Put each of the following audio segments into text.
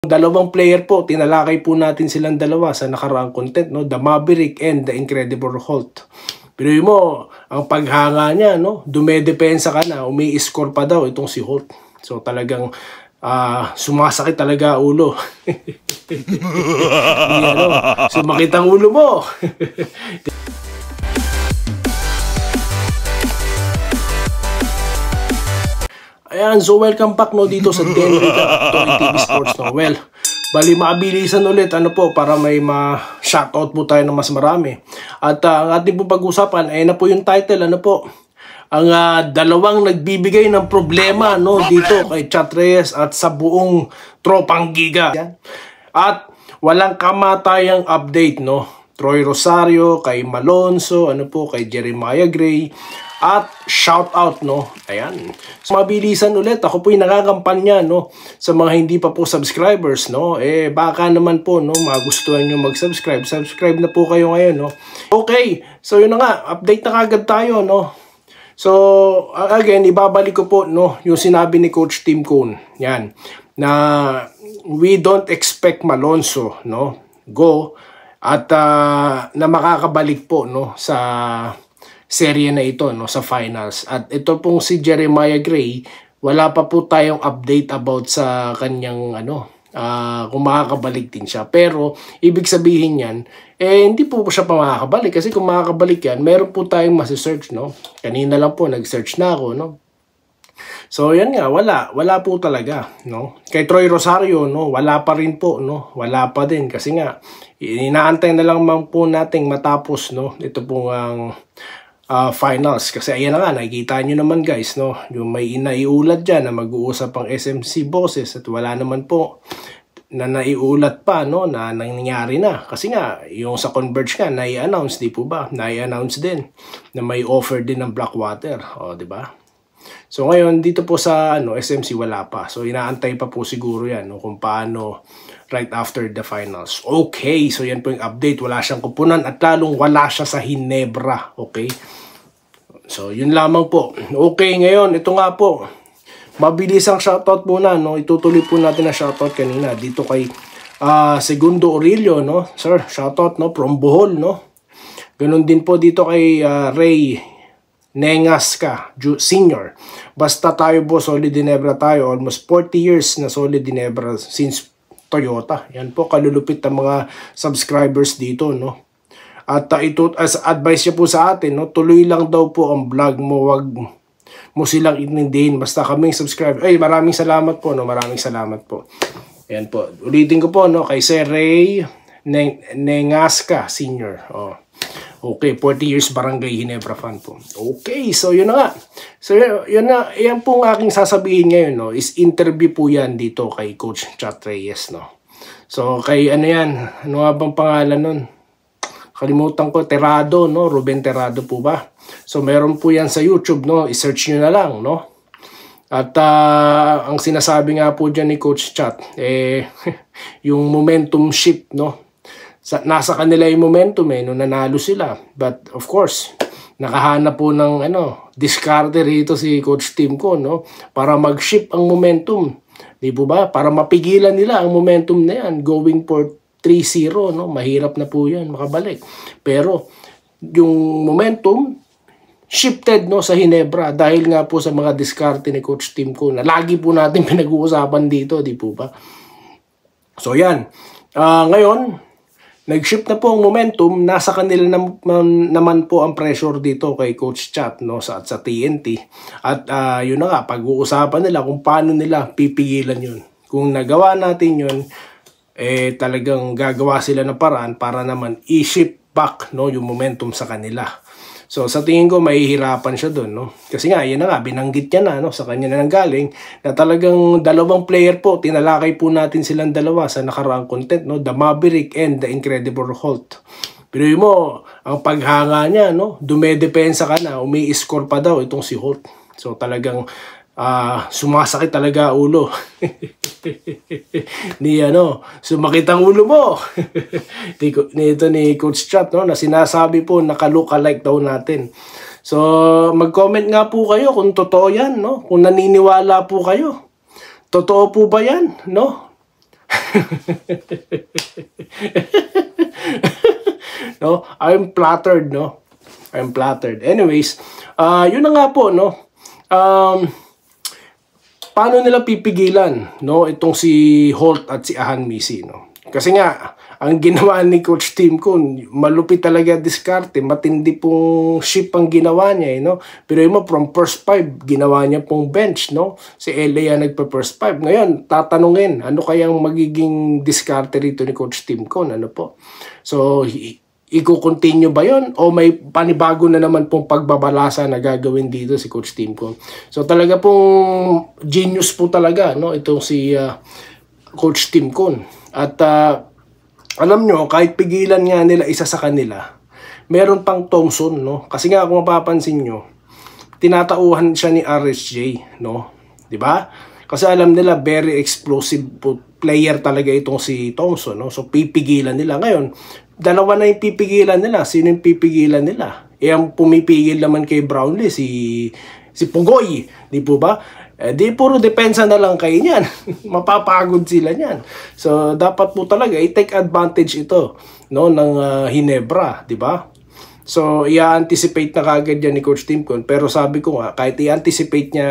Dalawang player po, tinalakay po natin silang dalawa sa nakaraang content, no? The Maverick and the Incredible Hulk. Pero yun mo, ang paghanga niya, no? Dumedepensa ka na, umi-score pa daw itong si Hulk. So talagang sumasakit talaga ulo. Sumakit ang ulo mo. Ayan, so welcome back no dito sa Denrica TV Sports no. Well, bali maabilisan ulit po para may ma-shoutout po tayo ng mas marami. At ang ating po pag-usapan ay na po yung title po. Ang dalawang nagbibigay ng problema no dito kay Chat Reyes at sa buong tropang Giga. At walang kamatayang update no. Troy Rosario, kay Malonzo, kay Jeremiah Gray, at shout out no. Ayan. So mabilisan ulit, ako po yung nakakampanya no sa mga hindi pa po subscribers no. Baka naman po no magustuhan niyo mag-subscribe. Subscribe na po kayo ngayon no. Okay. So yun na nga, update na kagad tayo no. So again, ibabalik ko po no yung sinabi ni Coach Tim Cone. Yan. Na we don't expect Malonzo no go at na makakabalik po no sa serye na ito no sa finals. At ito pong si Jeremiah Gray, wala pa po tayong update about sa kanyang kung makakabalik din siya. Pero ibig sabihin yan, hindi po siya pa makakabalik kasi kung makakabalik yan, meron po tayong masi-search no. Kanina lang po nag-search na ako no. So yan nga, wala po talaga no. Kay Troy Rosario no, wala pa rin po no. Wala pa din kasi nga inaantay na lang po nating matapos no. Ito pong ang finals kasi ayan na nga, nakikita nyo naman guys no, yung may naiulat dyan na mag-uusap ang SMC bosses at wala naman po na naiulat pa no na nangyari na kasi nga yung sa Converge nga nai-announce, di po ba? Nai-announce din na may offer din ng Blackwater, di ba? So ngayon dito po sa SMC wala pa. So inaantay pa po siguro yan no, kung paano right after the finals. Okay, so yan po yung update. Wala siyang kupunan at lalong wala siya sa Hinebra. Okay? So yun lamang po. Okay, ngayon ito nga po. Mabilis ang shoutout muna no. Itutuloy po natin ang shoutout kanina dito kay Segundo Aurelio no. Sir, shoutout no from Bohol no. Ganun din po dito kay Ray Nengasca Senior. Basta tayo po solid Ginebra tayo. Almost 40 years na solid Ginebra since Toyota. Yan po kalulupit ang mga subscribers dito no. At ito as advice niya po sa atin no, tuloy lang daw po ang vlog mo, wag mo silang inindihin basta kaming subscribe. Ay, maraming salamat po no, maraming salamat po. Ayan po. Ulitin ko po no kay Sir Ray Nengasca Senior. Okay, 40 years Barangay Ginebra fan po. Okay, so yun na nga. So yun na, yan po ang aking sasabihin ngayon no, is interview po yan dito kay Coach Chat Reyes no. So kay yan, ano nga bang pangalan nun? Kalimutan ko, Terrado no, Ruben Terrado po ba? So meron po yan sa YouTube no, i-search nyo na lang no. At ang sinasabi nga po dyan ni Coach Chat, yung momentum shift no. Nasa kanila yung momentum nung nanalo sila. But of course, nakahanap po ng discarte rito si Coach Tim Cone no, para mag-shift ang momentum. Di po ba? Para mapigilan nila ang momentum na yan going for 3-0 no, mahirap na po yan makabalik. Pero yung momentum shifted no sa Ginebra dahil nga po sa mga diskarte ni Coach Tim Cone na lagi po natin pinag-uusapan dito, di po ba? So yan. Ngayon, nag-shift na po ang momentum, nasa kanila naman po ang pressure dito kay Coach Chat no sa TNT. At yun na nga, pag-uusapan nila kung paano nila pipigilan yun. Kung nagawa natin yun, talagang gagawa sila ng paraan para naman i-shift back no yung momentum sa kanila. So sa tingin ko mahihirapan siya doon no. Kasi nga yun na nga, binanggit niya na no sa kanya na nanggaling na talagang dalawang player po, tinalakay po natin silang dalawa sa nakaraang content no, The Maverick and the Incredible Hulk. Pero yun mo, ang paghanga niya no, dumedepensa ka na, umi-score pa daw itong si Hulk. So talagang sumasakit talaga ulo. Sumakit ang ulo mo. Nito ni Coach Chat no, na sinasabi po naka-look-alike daw natin. So mag-comment nga po kayo kung totoo yan no, kung naniniwala po kayo. Totoo po ba yan no? No, I'm flattered, no. I'm flattered. Anyways, yun na nga po, no. Paano nila pipigilan, no, itong si Holt at si Ahan Misi, no? Kasi nga, ang ginawa ni Coach Tim Con, malupit talaga diskarte, matindi pong ship ang ginawa niya, no? Pero yung from first 5, ginawa niya pong bench, no? Si LA ang nagpa-first 5. Ngayon, tatanungin, ano kayang magiging diskarte rito ni Coach Tim Con, ano po? So, i-continue ba yon o may panibago na naman pong pagbabalasa na gagawin dito si Coach Tim Con? So, talaga pong genius po talaga, no? Itong si Coach Tim Con. At alam nyo, kahit pigilan nga nila isa sa kanila, meron pang Thompson, no? Kasi nga kung mapapansin nyo, tinatauhan siya ni RSJ, no? 'Di ba? Kasi alam nila very explosive player talaga itong si Thompson, no? So pipigilan nila. Ngayon, dalawa na yung pipigilan nila. Sino yung pipigilan nila? Ang pumipigil naman kay Brownlee si Pugoy, di po ba? Di puro depensa na lang kayo niyan. Mapapagod sila niyan. So dapat po talaga i-take advantage ito, no, ng Hinebra, di ba? So i-anticipate na kagad yan ni Coach Tim Con, pero sabi ko nga kahit i-anticipate niya,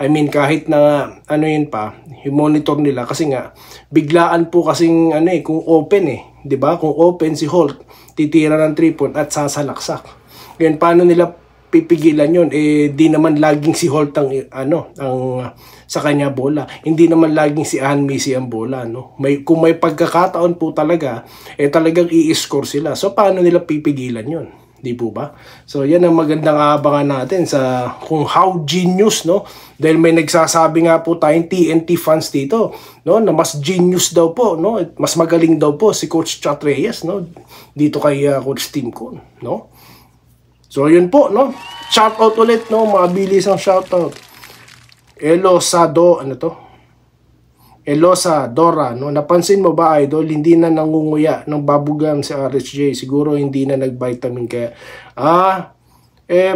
I mean kahit na ano yun pa, i-monitor nila kasi nga biglaan po kasing ano kung open di ba? Kung open si Holt, titira ng 3 point at sasalaksak. Ngayon paano nila pipigilan yun? Di naman laging si Holt ang sa kanya bola. Hindi naman laging si Ahan Misi ang bola, no? Kung may pagkakataon po talaga, talagang i-score sila. So paano nila pipigilan yun? Di po ba? So yan ang magandang aabangan natin sa kung how genius, no? Dahil may nagsasabi nga po tayong TNT fans dito, no, na mas genius daw po, no? Mas magaling daw po si Coach Chat Reyes, no? Dito kay Coach Tim Con, no? So yun po, no? Shoutout ulit, no? Mabilis ang shoutout. Elosado, ano to? Elosa Dora, no? Napansin mo ba, idol? Hindi na nangunguya ng babugam si RSJ. Siguro hindi na nag-vitamin kaya.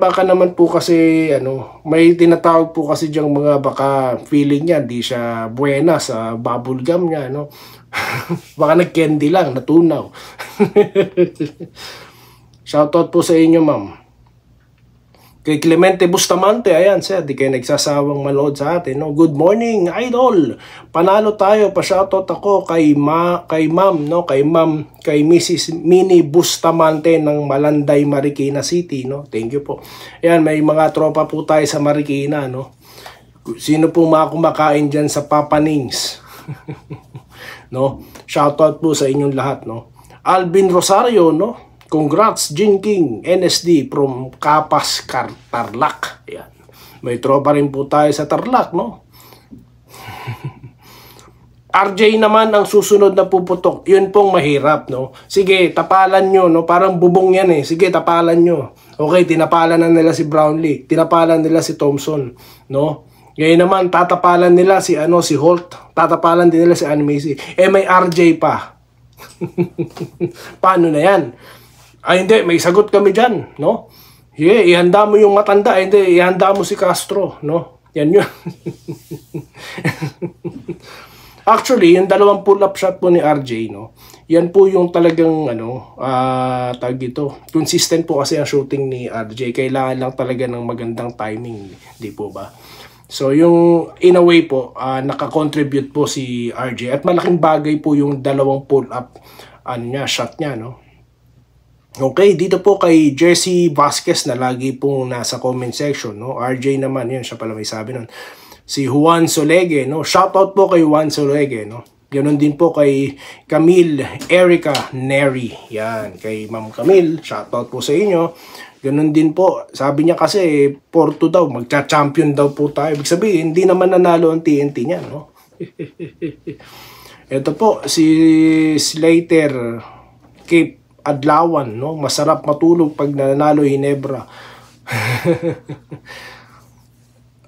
Baka naman po kasi, may tinatawag po kasi diyang mga baka feeling niya, di siya buena sa bubblegum niya, no? Baka nag-candy lang, natunaw. Shoutout po sa inyo, ma'am. Kay Clemente Bustamante, ayan sir, di kayo nagsasawang manood sa atin, no? Good morning, idol. Panalo tayo, pa-shoutout ako kay Mrs. Minnie Bustamante ng Malanday, Marikina City, no? Thank you po. Ayan, may mga tropa po tayo sa Marikina, no? Sino po mga kumakain dyan sa Papa Nings? No? Shoutout po sa inyong lahat, no? Alvin Rosario, no? Congrats, Jin King, NSD from Kapas, Tarlac. Ayan. May tropa rin po tayo sa Tarlac, no? RJ naman ang susunod na puputok. Yun pong mahirap, no? Sige, tapalan nyo, no? Parang bubong yan Sige, tapalan nyo. Okay, tinapalan na nila si Brownlee. Tinapalan nila si Thompson, no? Ngayon naman, tatapalan nila si Holt. Tatapalan din nila si Ahan Misi. May RJ pa. Paano na yan? Hindi, may sagot kami dyan, no? Sige, ihanda mo yung matanda, hindi, ihanda mo si Castro, no? Yan yun. Actually, yung dalawang pull-up shot po ni RJ, no? Yan po yung talagang, tag ito. Consistent po kasi ang shooting ni RJ. Kailangan lang talaga ng magandang timing, di po ba? So, yung in a way po, nakakontribute po si RJ. At malaking bagay po yung dalawang pull-up, shot niya, no? Okay, dito po kay Jesse Vasquez na lagi pong nasa comment section, no? RJ naman, yun, siya pala may sabi nun. Si Juan Solegue, no? Shoutout po kay Juan Solegue, no? Ganon din po kay Camille Erica Neri. Yan, kay Ma'am Camille, shoutout po sa inyo. Ganon din po, sabi niya kasi, Porto daw, magcha-champion daw po tayo. Ibig sabihin, hindi naman nanalo ang TNT niya, no? Ito po, si Slater Cape Adlawan, no? Masarap matulog pag nanalo Hinebra.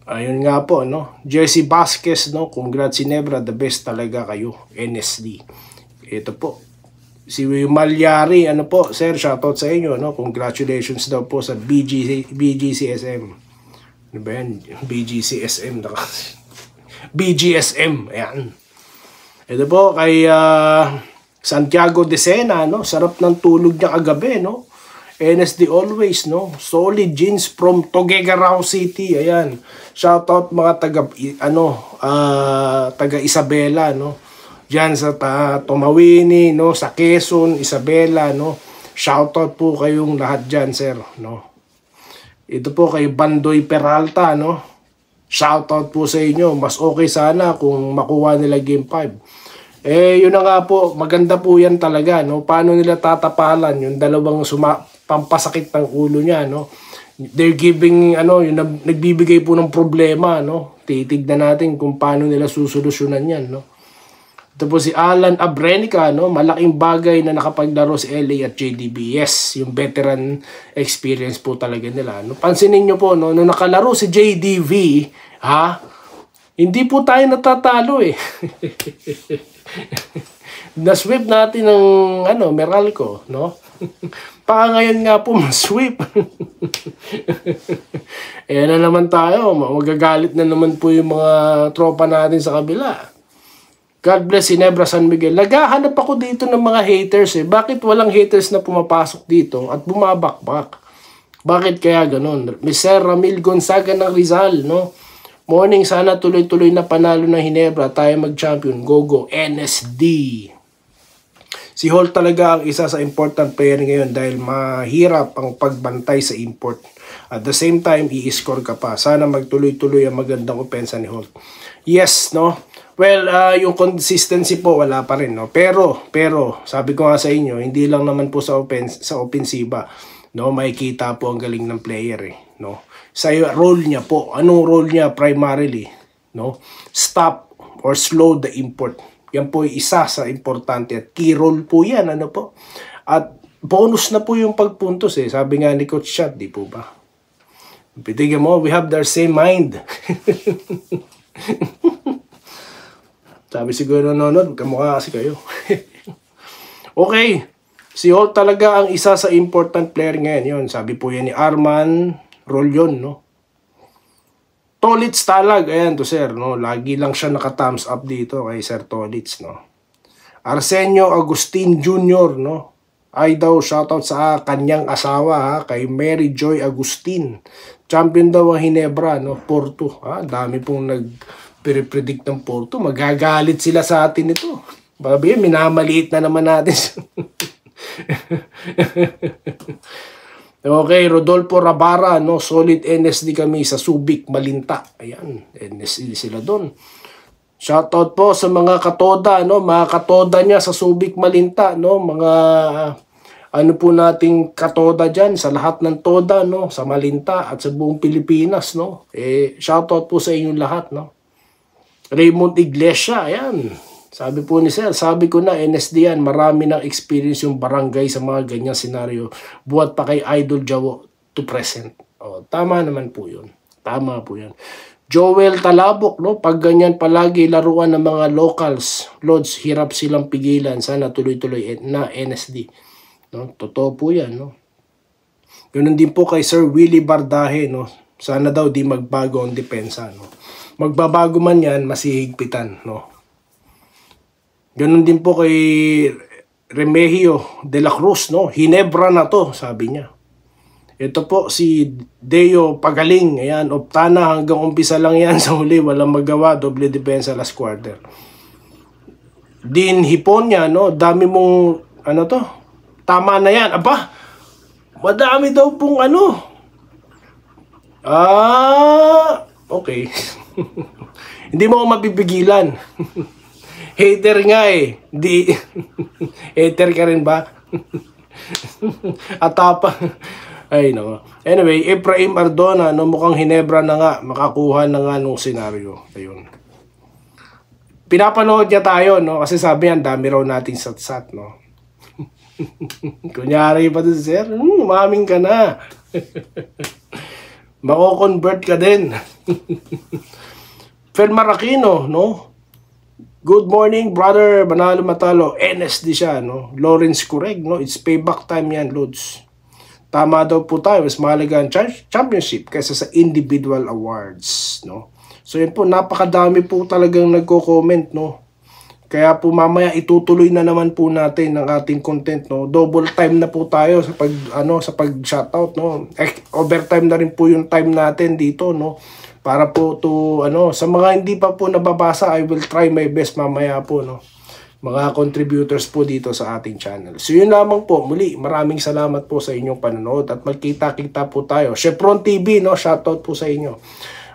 Ayun nga po, no? Jesse Vasquez, no? Congrats Hinebra, the best talaga kayo, NSD. Ito po. Si Malyari, po, sir, shoutout sa inyo, no? Congratulations daw po sa BGCSM. Ano ba yan? BGCSM na kasi. BGSM, ayan. Ito po kay Santiago de Sena, no? Sarap ng tulog niya kagabi, no? NSD always, no? Solid jeans from Tuguegarao City. Ayan. Shoutout mga taga Isabela, no? Diyan sa Tumawini, no? Sa Quezon, Isabela, no? Shoutout po kayong lahat diyan, sir, no? Ito po kay Bandoy Peralta, no? Shoutout po sa inyo. Mas okay sana kung makuha nila Game 5. Yun na nga po, maganda po yan talaga, no? Paano nila tatapalan yung dalawang pampasakit ng ulo niya, no? They're giving, yung nagbibigay po ng problema, no? Titignan natin kung paano nila susolusyonan yan, no? Ito po si Alan Abrenica, no? Malaking bagay na nakapaglaro si LA at JDB. Yes, yung veteran experience po talaga nila, no? Pansinin nyo po, no? Nung nakalaro si JDV, hindi po tayo natatalo, eh. Na-sweep natin ng Meralco, no? Baka ngayon nga po ma-sweep. Na naman tayo, magagalit na naman po yung mga tropa natin sa kabila. God bless Ginebra San Miguel. Naghahanap ako dito ng mga haters, eh. Bakit walang haters na pumapasok dito at bumabakbak? Bakit kaya ganun? Mr. Ramil Gonzaga ng Rizal, no? Morning, sana tuloy-tuloy na panalo ng Ginebra. Tayo mag-champion. Go, NSD. Si Holt talaga ang isa sa important player ngayon dahil mahirap ang pagbantay sa import. At the same time, i-score ka pa. Sana magtuloy-tuloy ang magandang opensa ni Holt. Yes, no? Well, yung consistency po, wala pa rin, no? Pero, sabi ko nga sa inyo, hindi lang naman po sa opensiba, no? Makikita po ang galing ng player, eh, no? Sa role niya po, anong role niya primarily, no? Stop or slow the import. Yan po ay isa sa importante at key role po yan, po. At bonus na po yung pagpuntos, eh. Sabi nga ni Coach Chat, di po ba? Pitigyan mo, we have their same mind. Sabi siguro nanonood, kamukha kasi kayo. Okay, si Holt talaga ang isa sa important player ngayon. Yun, sabi po yan ni Arman Rolyon, no? Tolitz talag, ayan to sir, no? Lagi lang siya naka-thumbs up dito kay Sir Tolitz, no? Arsenio Agustin Jr., no? Ay daw, shoutout sa kanyang asawa, kay Mary Joy Agustin. Champion daw ang Ginebra, no? Porto, dami pong nag-predict ng Porto. Magagalit sila sa atin ito. Babi, minamaliit na naman natin. Okay, Rodolfo Rabara, no? Solid NSD kami sa Subic, Malinta. Ayan, NSD sila doon. Shoutout po sa mga katoda, no? Mga katoda niya sa Subic, Malinta, no? Mga po nating katoda dyan sa lahat ng toda, no? Sa Malinta at sa buong Pilipinas, no? Shoutout po sa inyong lahat, no? Raymond Iglesia, ayan. Sabi po ni Sir, sabi ko na NSD yan, marami ng experience yung barangay sa mga ganyang senaryo. Buhat pa kay Idol Jawo to present. Tama naman po yun. Tama po yan. Joel Talabok, no? Pag ganyan palagi laruan ng mga locals, Lods, hirap silang pigilan. Sana tuloy-tuloy na NSD. No? Totoo po yan, no? Ganun din po kay Sir Willie Bardahe, no? Sana daw di magbago ang depensa, no? Magbabago man yan, masihigpitan, no? Ganun din po kay Remigio de la Cruz, no? Ginebra na to, sabi niya. Ito po si Deo Pagaling, ayan, optana hanggang umpisa lang yan sa huli, walang magawa, doble depensa last quarter. Din Hiponya, no? Dami mong, tama na yan. Aba, madami daw pong okay. Hindi mo ako mapipigilan. Hater nga eh. Di hater ka rin ba? Atapa. Ay no. Anyway, Efraim Ardona, no, mukhang Ginebra na nga, makakuha na nga nung senaryo. Ayun. Pinapanood niya tayo, no, kasi sabi yan, dami raw nating satsat, no. Kunyari pa doon, sir, umaming ka na. Mako-convert ka din. Fer Maracino, no? Good morning, brother. Manalo Matalo. NSD siya, no? Lawrence Correg, no? It's payback time yan, Lods. Tama daw po tayo. Mas mahalaga ang championship kaysa sa individual awards, no? So, yun po. Napakadami po talagang nagko-comment, no? Kaya po mamaya itutuloy na naman po natin ang ating content, no. Double time na po tayo sa pag-shoutout, no. Overtime na rin po yung time natin dito, no. Para po sa mga hindi pa po nababasa, I will try my best mamaya po, no. Mga contributors po dito sa ating channel. So yun lamang po. Muli, maraming salamat po sa inyong panonood at magkita-kita po tayo. Chevron TV, no, shoutout po sa inyo.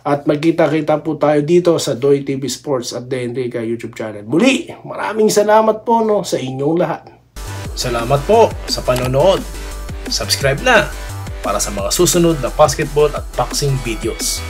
At magkita-kita po tayo dito sa Doy TV Sports at The Enrica YouTube channel. Muli, maraming salamat po, no, sa inyong lahat. Salamat po sa panonood. Subscribe na para sa mga susunod na basketball at boxing videos.